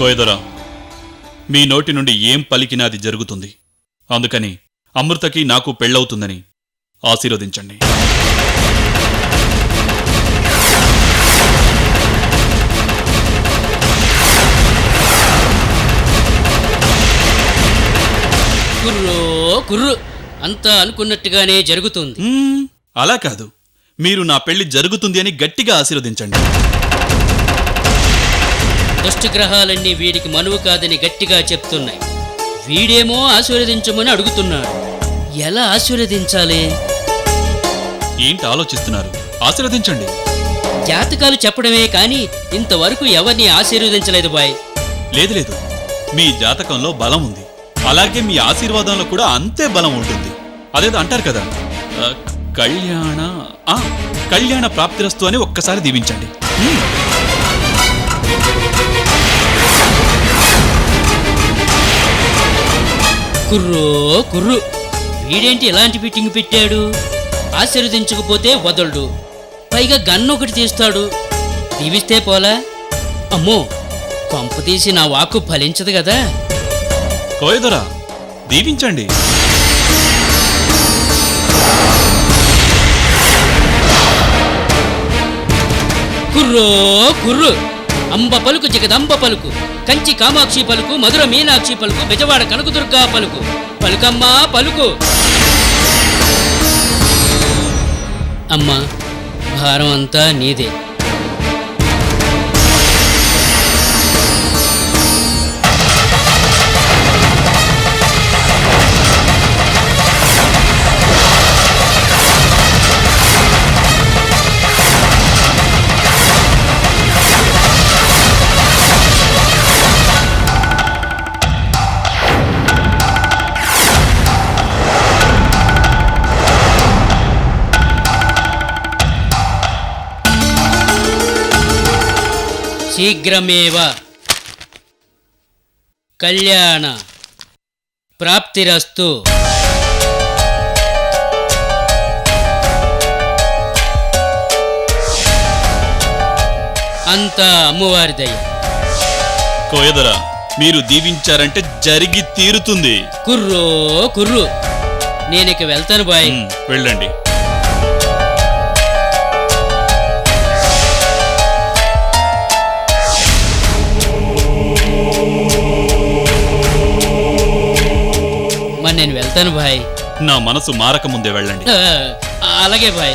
కోయదొరా, మీ నోటి నుండి ఏం పలికినా అది జరుగుతుంది. అందుకని అమృతకి నాకు పెళ్ళవుతుందని ఆశీర్వదించండి. కుర్రో కుర్రు, అంతా అనుకున్నట్టుగానే జరుగుతుంది. అలా కాదు, మీరు నా పెళ్లి జరుగుతుంది అని గట్టిగా ఆశీర్వదించండి. దుష్టగ్రహాలన్నీ వీడికి మనువు కాదని గట్టిగా చెప్తున్నాయి. వీడేమో ఆశీర్వదించమని అడుగుతున్నాడు. ఎలా ఆశీర్వదించాలి? ఏంటి ఆలోచిస్తున్నారు? ఆశీర్వదించండి. జాతకాలు చెప్పడమే కానీ ఇంతవరకు ఎవరిని ఆశీర్వదించలేదు బాయ్. లేదు లేదు, మీ జాతకంలో బలం ఉంది. అలాగే మీ ఆశీర్వాదంలో కూడా అంతే బలం ఉంటుంది. అదేదో అంటారు కదా, కళ్యాణ ప్రాప్తిరస్తు అని ఒక్కసారి దీవించండి. కుర్రో కుర్రు, వీడేంటి ఇలాంటి ఫిట్టింగ్ పెట్టాడు? ఆశీర్వదించకపోతే వదలడు, పైగా గన్ను ఒకటి తీస్తాడు. దీవిస్తే పోలా? అమ్మో, కొంప తీసి నా వాక్కు ఫలించదు కదా. కోయదొరా, దీవించండి. కుర్రో కుర్రు, అంబ పలుకు జగదంబ పలుకు, కంచి కామాక్షి పలుకు, మధుర మీనాక్షి పలుకు, బెజవాడ కనకదుర్గా పలుకు, పలుకమ్మా పలుకు. అమ్మా, భారం అంతా నీదే. శీఘ్రమేవ కళ్యాణ ప్రాప్తిరస్తు. అంతా అమ్మవారి దయ. కోయదొరా, మీరు దీవించారంటే జరిగి తీరుతుంది. కుర్రో కుర్రు, నేనిక వెళ్తాను బాయ్. వెళ్ళండి. నేను వెళ్తాను బాయ్. నా మనసు మారక ముందే వెళ్ళండి. అలాగే బాయ్.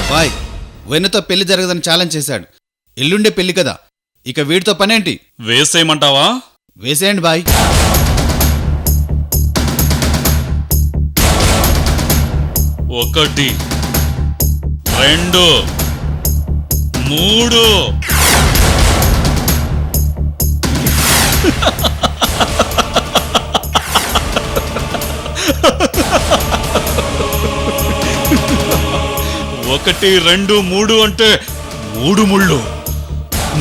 బాయ్, వెనుతో పెళ్లి జరగదని ఛాలెంజ్ చేశాడు. ఎల్లుండే పెళ్లి కదా, ఇక వీడితో పనేంటి? వేసేయమంటావా? వేసేయండి బాయ్. ఒకటి, 2, 3. ఒకటి, 2, 3 అంటే 3 ముళ్ళు.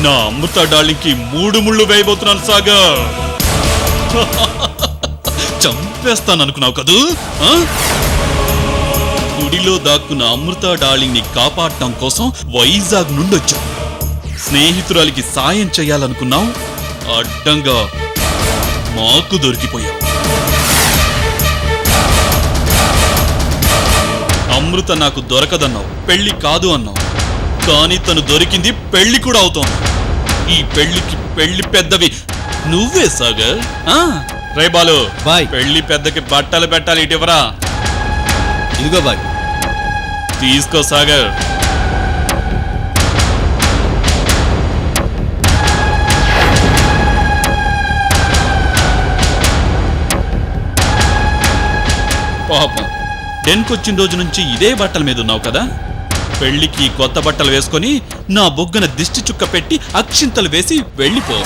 నా అమృత డార్లింగ్కి 3 ముళ్ళు వేయబోతున్నాను సాగర్. చంపేస్తాననుకున్నావు కదూ? గుడిలో దాక్కున్న అమృత డార్లింగ్ ని కాపాడటం కోసం వైజాగ్ నుండొచ్చావు. స్నేహితురాలికి సాయం చెయ్యాలనుకున్నావు, అడ్డంగా మాకు దొరికిపోయావు. అమృత నాకు దొరకదన్నావు, పెళ్లి కాదు అన్నావు. కానీ తను దొరికింది, పెళ్లి కూడా అవుతోంది. ఈ పెళ్లికి పెళ్లి పెద్దవి నువ్వే సాగర్. రే బాలు, బాయ్, పెళ్లి పెద్దకి బట్టలు పెట్టాలి, ఇటివరా. ఇదిగో బాయ్. తీసుకో సాగర్. పాపం, డెన్కొచ్చిన రోజు నుంచి ఇదే బట్టల మీద ఉన్నావు కదా. పెళ్లికి కొత్త బట్టలు వేసుకొని నా బొగ్గన దిష్టి చుక్క పెట్టి అక్షింతలు వేసి వెళ్ళిపో.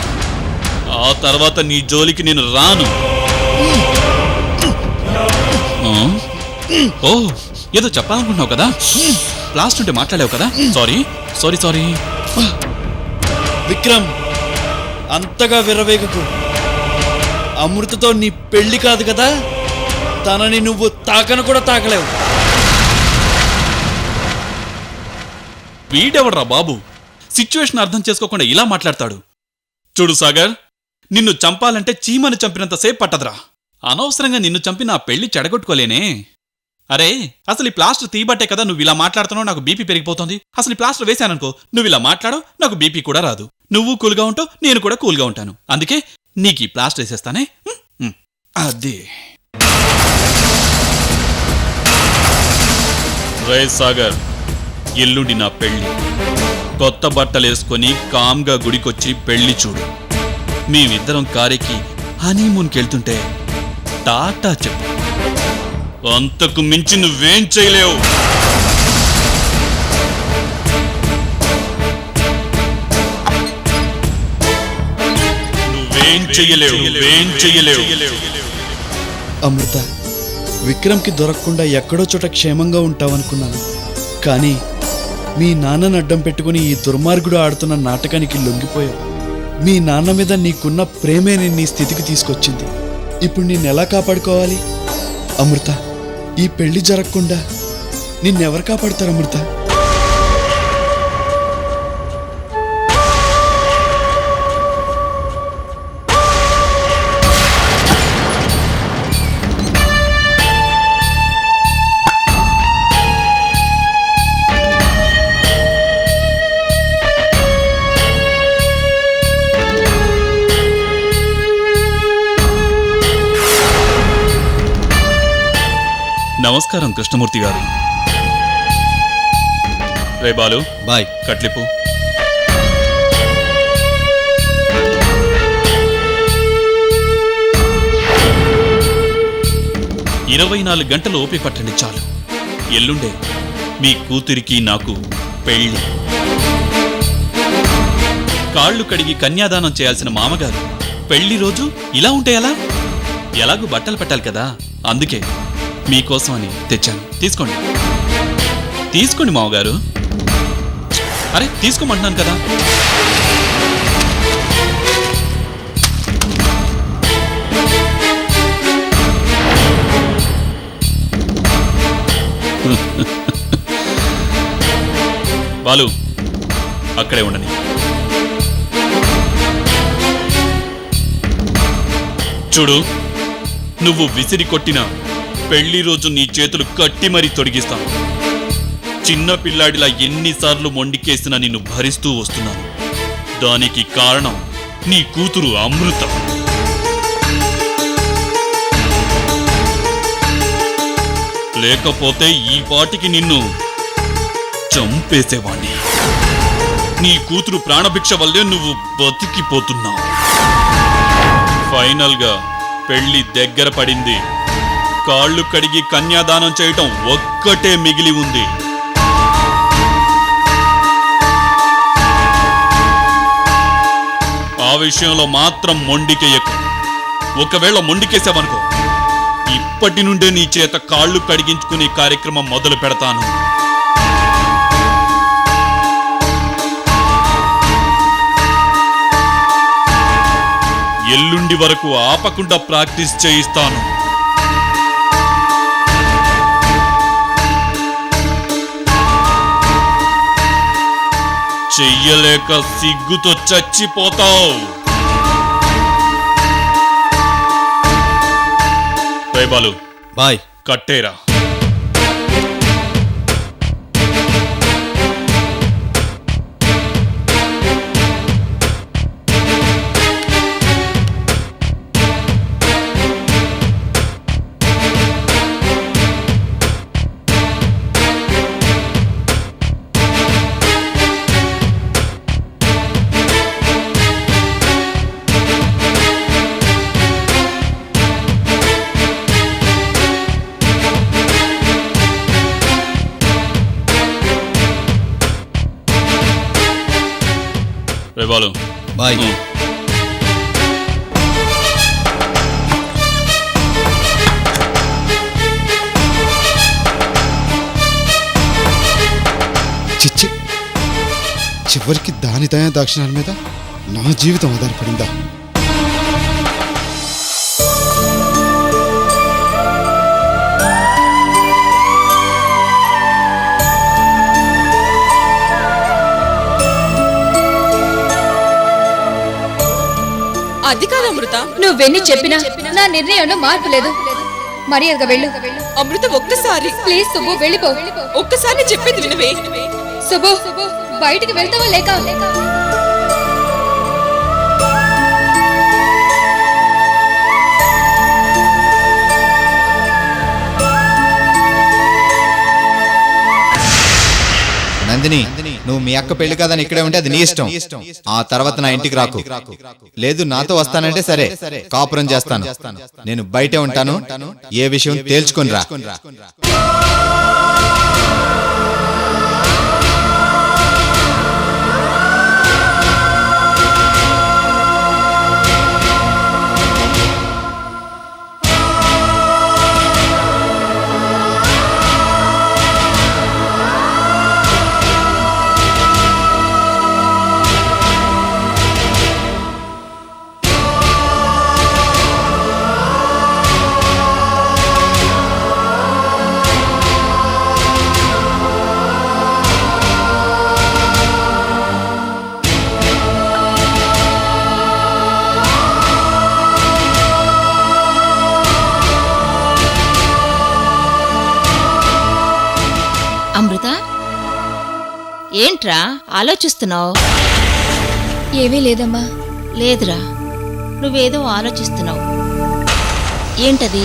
ఆ తర్వాత నీ జోలికి నేను రాను. ఓ, ఏదో చెప్పాలనుకుంటున్నావు కదా. లాస్ట్ ఉంటే మాట్లాడావు కదా. Sorry sorry sorry. విక్రమ్, అంతగా విర్రవేగకు. అమృతతో నీ పెళ్లి కాదు కదా, తనని నువ్వు తాకను కూడా తాకలేవు. వీడెవడ్రా బాబు సిచ్యువేషన్ అర్థం చేసుకోకుండా ఇలా మాట్లాడతాడు? చూడు సాగర్, నిన్ను చంపాలంటే చీమను చంపినంతసేపు పట్టదురా. అనవసరంగా నిన్ను చంపి నా పెళ్లి చెడగొట్టుకోలేనే. అరే, అసలు ఈ ప్లాస్టర్ తీయబట్టే కదా నువ్వు ఇలా మాట్లాడుతున్నావు, నాకు బీపీ పెరిగిపోతుంది. అసలు ఈ ప్లాస్టర్ వేశాననుకో, నువ్వు ఇలా మాట్లాడవు, నాకు బీపీ కూడా రాదు. నువ్వు కూల్గా ఉంటావు, నేను కూడా కూల్గా ఉంటాను. అందుకే నీకు ఈ ప్లాస్టర్ వేసేస్తానే. అదే రే సాగర్, ఎల్లుండి నా పెళ్లి. కొత్త బట్టలేసుకొని కామ్గా గుడికొచ్చి పెళ్లి చూడు. మేమిద్దరం కారెక్కి హనీమూన్కెళ్తుంటే టాటా చెప్పు. అంతకు మించి నువ్వేం చేయలేవు. నువ్వేం చెయ్యలేవు. అమృత, విక్రమ్కి దొరకకుండా ఎక్కడో చోట క్షేమంగా ఉంటావనుకున్నాను. కానీ మీ నాన్నను అడ్డం పెట్టుకుని ఈ దుర్మార్గుడు ఆడుతున్న నాటకానికి లొంగిపోయావు. మీ నాన్న మీద నీకున్న ప్రేమే నీ స్థితికి తీసుకొచ్చింది. ఇప్పుడు నిన్నెలా కాపాడుకోవాలి? అమృత, ఈ పెళ్లి జరగకుండా నిన్నెవరు కాపాడుతారు అమృత? నమస్కారం కృష్ణమూర్తి గారు. రే బాలు, బాయ్. కట్లిప్పు. ఇరవై 24 గంటలు ఓపిక పట్టండి చాలు. ఎల్లుండే మీ కూతురికి నాకు పెళ్లి. కాళ్ళు కడిగి కన్యాదానం చేయాల్సిన మామగారు పెళ్లి రోజు ఇలా ఉంటే ఎలా? ఎలాగూ బట్టలు పెట్టాలి కదా, అందుకే మీకోసం అని తెచ్చాను. తీసుకోండి తీసుకోండి మామగారు. అరే తీసుకోమంటున్నాను కదా. బాలు, అక్కడే ఉండని. చూడు, నువ్వు విసిరి కొట్టినా పెళ్లి రోజు నీ చేతులు కట్టి మరీ తొడిగిస్తాను. చిన్న పిల్లాడిలా ఎన్నిసార్లు మొండికేసినా నిన్ను భరిస్తూ వస్తున్నాను. దానికి కారణం నీ కూతురు అమృత. లేకపోతే ఈ పాటికి నిన్ను చంపేసేవాణ్ణి. నీ కూతురు ప్రాణభిక్ష వల్లే నువ్వు బతికిపోతున్నావు. ఫైనల్గా పెళ్లి దగ్గర పడింది. కాళ్ళు కడిగి కన్యాదానం చేయటం ఒక్కటే మిగిలి ఉంది. ఆ విషయంలో మాత్రం మొండికేయకు. ఒకవేళ మొండికేసావనుకో, ఇప్పటి నుండే నీ చేత కాళ్ళు కడిగించుకునే కార్యక్రమం మొదలు పెడతాను. ఎల్లుండి వరకు ఆపకుండా ప్రాక్టీస్ చేయిస్తాను. చెయ్యలేక సిగ్గుతో చచ్చిపోతావు. బాలు, బాయ్. కట్టేరా. బాలు, బాయ్. చిచ్చి, చివరికి దాని దయా దాక్షిణాల మీద నా జీవితం ఆధారపడిందా? అది కాదు అమృత. నువ్వెన్ని చెప్పినా నా నిర్ణయంలో మార్పు లేదు. మర్యాదగా వెళ్ళు. అమృత ఒక్కసారి ప్లీజ్ సుబ్బు వెళ్ళిపో. ఒక్కసారి చెప్పింది వినవే. సుబ్బు బయటికి వెళ్తావా లేక? నందిని, నువ్వు మీ అక్క పెళ్లి కాదని ఇక్కడే ఉంటే అది నీ ఇష్టం. ఆ తర్వాత నా ఇంటికి రాకు. లేదు నాతో వస్తానంటే సరే, కాపురం చేస్తాను. నేను బయటే ఉంటాను. ఏ విషయం తేల్చుకొని రా. అమృత, ఏంట్రా ఆలోచిస్తున్నావు? ఏమీ లేదమ్మా. లేదురా, నువ్వేదో ఆలోచిస్తున్నావు. ఏంటది?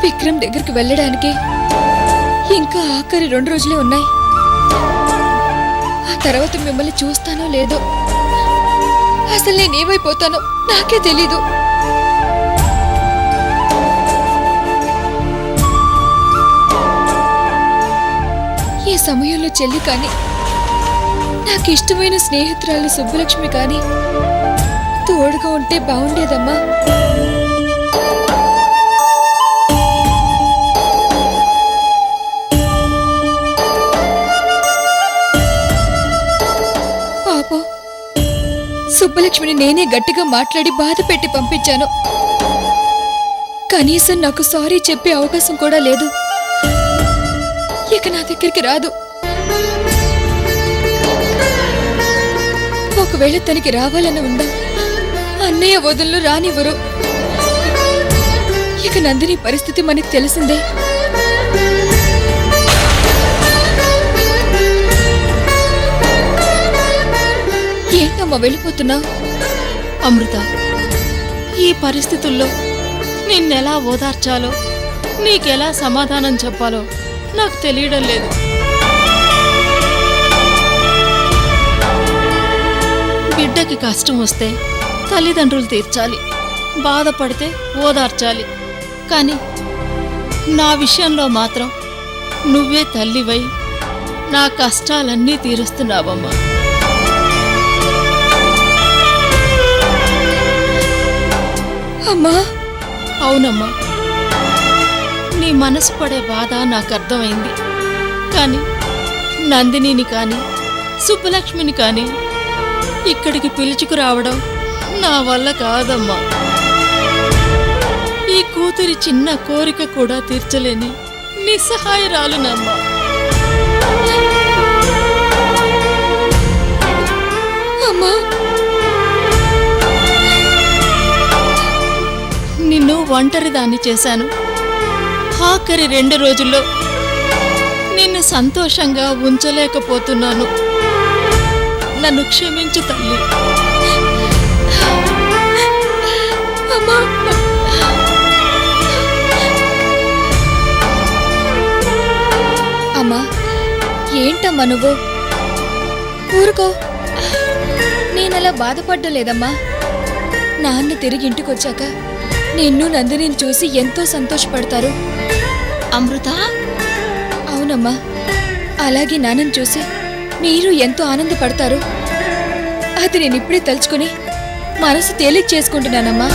విక్రమ్ దగ్గరికి వెళ్ళడానికి ఇంకా ఆఖరి 2 రోజులే ఉన్నాయి. ఆ తర్వాత మిమ్మల్ని చూస్తానో లేదో, అసలు నేనేమైపోతానో నాకే తెలీదు. ఈ సమయంలో చెల్లి కానీ, నాకు ఇష్టమైన స్నేహితురాలు సుబ్బలక్ష్మి కానీ తోడుగా ఉంటే బాగుండేదమ్మా. పాపం సుబ్బలక్ష్మిని నేనే గట్టిగా మాట్లాడి బాధ పెట్టి పంపించాను. కనీసం నాకు సారీ చెప్పే అవకాశం కూడా లేదు. ఇక నా దగ్గరికి రాదు. ఒకవేళ తనకి రావాలని ఉందా, అన్నయ్య వదులు రానివ్వరు. ఇక నందిని పరిస్థితి మనకి తెలిసిందే. ఏంటమ్మా వెళ్ళిపోతున్నా? అమృత, ఈ పరిస్థితుల్లో నిన్నెలా ఓదార్చాలో, నీకెలా సమాధానం చెప్పాలో నాకు తెలియడం లేదు. బిడ్డకి కష్టం వస్తే తల్లిదండ్రులు తీర్చాలి, బాధపడితే ఓదార్చాలి. కానీ నా విషయంలో మాత్రం నువ్వే తల్లివై నా కష్టాలన్నీ తీరుస్తున్నావమ్మా. అమ్మా. అవునమ్మా, నీ మనసు పడే బాధ నాకు అర్థమైంది. కానీ నందినిని కానీ సుబ్బలక్ష్మిని కానీ ఇక్కడికి పిలుచుకురావడం నా వల్ల కాదమ్మా. ఈ కూతురి చిన్న కోరిక కూడా తీర్చలేని నిస్సహాయరాలునమ్మా. అమ్మా, నిన్ను ఒంటరిదాన్ని చేశాను. ఆఖరి 2 రోజుల్లో నిన్ను సంతోషంగా ఉంచలేకపోతున్నాను. నన్ను క్షమించు తల్లి. అమ్మా. అమ్మా, ఏంటమ్మా నువ్వు? ఊరుకో. నేనలా బాధపడ్డలేదమ్మా. నాన్న తిరిగి ఇంటికొచ్చాక నిన్ను నందినిని చూసి ఎంతో సంతోషపడతారు. అమృత, అవునమ్మా, అలాగే నాన్నని చూసి మీరు ఎంతో ఆనందపడతారు. అది నేను ఇప్పుడే తలుచుకుని మనసు తేలిక చేసుకుంటున్నానమ్మా.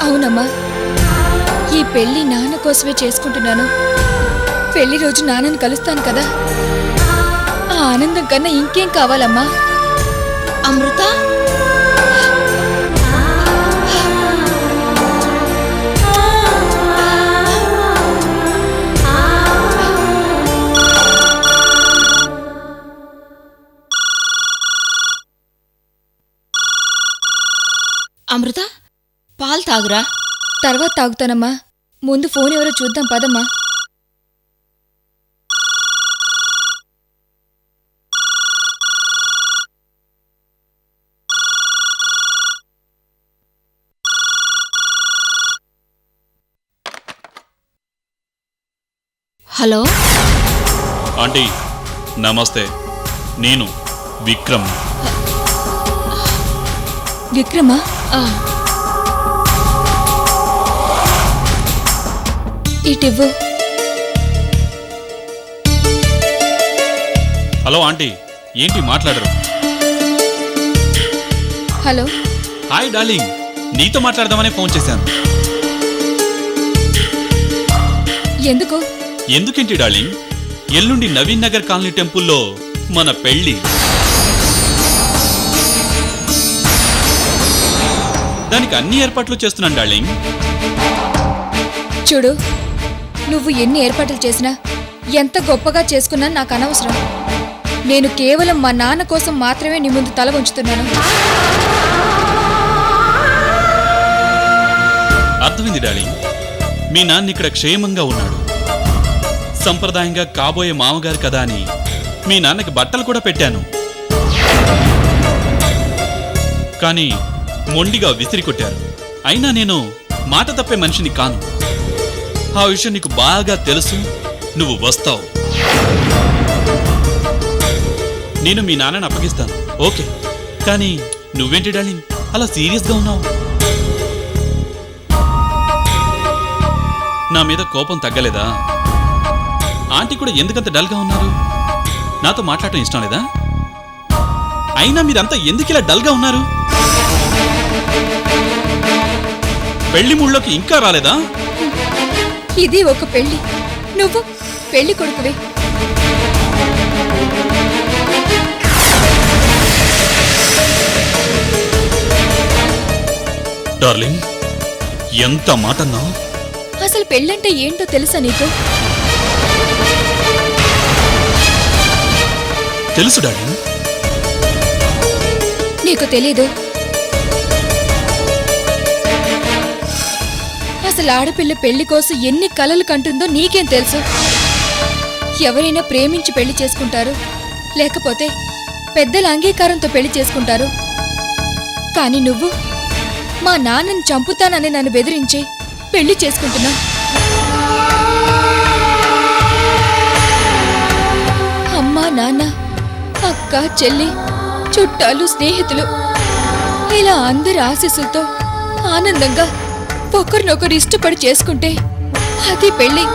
అవునమ్మా, ఈ పెళ్లి నాన్న కోసమే చేసుకుంటున్నాను. పెళ్లి రోజు నాన్నని కలుస్తాను కదా, ఆ ఆనందం కన్నా ఇంకేం కావాలమ్మా? అమృత, పాలు తాగురా. తర్వాత తాగుతానమ్మా. ముందు ఫోన్ ఎవరో చూద్దాం పదమ్మా. హలో, ఆంటీ నమస్తే, నేను విక్రమ్. విక్రమా? ఆ, ఇటివ్వు. హలో ఆంటీ, ఏంటి మాట్లాడరు? హలో. హాయ్ డార్లింగ్, నీతో మాట్లాడదామని ఫోన్ చేశాను. ఎందుకు? ఎందుకేంటి డార్లింగ్, ఎల్లుండి నవీన్ నగర్ కాలనీ టెంపుల్లో మన పెళ్లి. దానికి అన్ని ఏర్పాట్లు చేస్తున్నాను డార్లింగ్. చూడు, నువ్వు ఎన్ని ఏర్పాట్లు చేసినా ఎంత గొప్పగా చేసుకున్నా నాకు అనవసరం. నేను కేవలం మా నాన్న కోసం మాత్రమే నీ ముందు తల ఉంచుతున్నాను. అర్థమైంది డార్లింగ్, మీ నాన్న ఇక్కడ క్షేమంగా ఉన్నాడు. సంప్రదాయంగా కాబోయే మామగారు కదా అని మీ నాన్నకి బట్టలు కూడా పెట్టాను. కానీ మొండిగా విసిరి కొట్టారు. అయినా నేను మాట తప్పే మనిషిని కాను. ఆ విషయం నీకు బాగా తెలుసు. నువ్వు వస్తావు. నేను మీ నాన్నని అప్పగిస్తాను, ఓకే? కానీ నువ్వేంటి డార్లింగ్ అలా సీరియస్గా ఉన్నావు? నా మీద కోపం తగ్గలేదా? ఆంటీ కూడా ఎందుకంత డల్గా ఉన్నారు? నాతో మాట్లాడటం ఇష్టం లేదా? అయినా మీరంతా ఎందుకు ఇలా డల్గా ఉన్నారు? పెళ్లి మూడ్లోకి ఇంకా రాలేదా? ఇది ఒక పెళ్లి, నువ్వు పెళ్లి కొడుకువే. డార్లింగ్, ఎంత మాటన్నావు? అసలు పెళ్ళంటే ఏంటో తెలుసా నీకు? తెలుసు డార్లింగ్. నీకు తెలీదు. అసలు ఆడపిల్ల పెళ్లి కోసం ఎన్ని కలలు కంటుందో నీకేం తెలుసు? ఎవరైనా ప్రేమించి పెళ్లి చేసుకుంటారు, లేకపోతే పెద్దల అంగీకారంతో పెళ్లి చేసుకుంటారు. కానీ నువ్వు మా నాన్నని చంపుతానని నన్ను బెదిరించి పెళ్లి చేసుకుంటున్నా. అమ్మా, నాన్న, అక్క, చెల్లి, చుట్టాలు, స్నేహితులు ఇలా అందరి ఆశీస్సులతో ఆనందంగా ఒకరినొకరు ఇష్టపడి చేసుకుంటే అది పెళ్లి.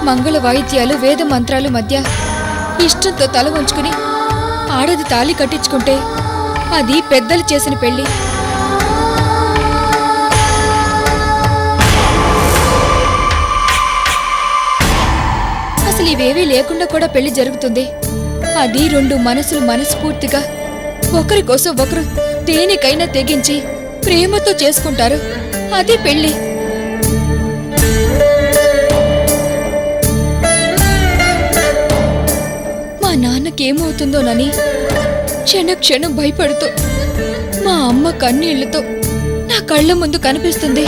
మంగళ వాయిద్యాలు, వేద మంత్రాలు మధ్య ఇష్టంతో తల వంచుకుని ఆడది తాళి కట్టించుకుంటే అది పెద్దలు చేసిన పెళ్లి. అసలు ఇవేవీ లేకుండా కూడా పెళ్లి జరుగుతుంది. అది రెండు మనసులు మనస్ఫూర్తిగా ఒకరి కోసం ఒకరు దేనికైనా తెగించి ప్రేమతో చేసుకుంటారు. అది పెళ్లి. మా నాన్నకేమవుతుందోనని క్షణక్షణం భయపడుతూ మా అమ్మ కన్నీళ్లతో నా కళ్ళ ముందు కనిపిస్తుంది.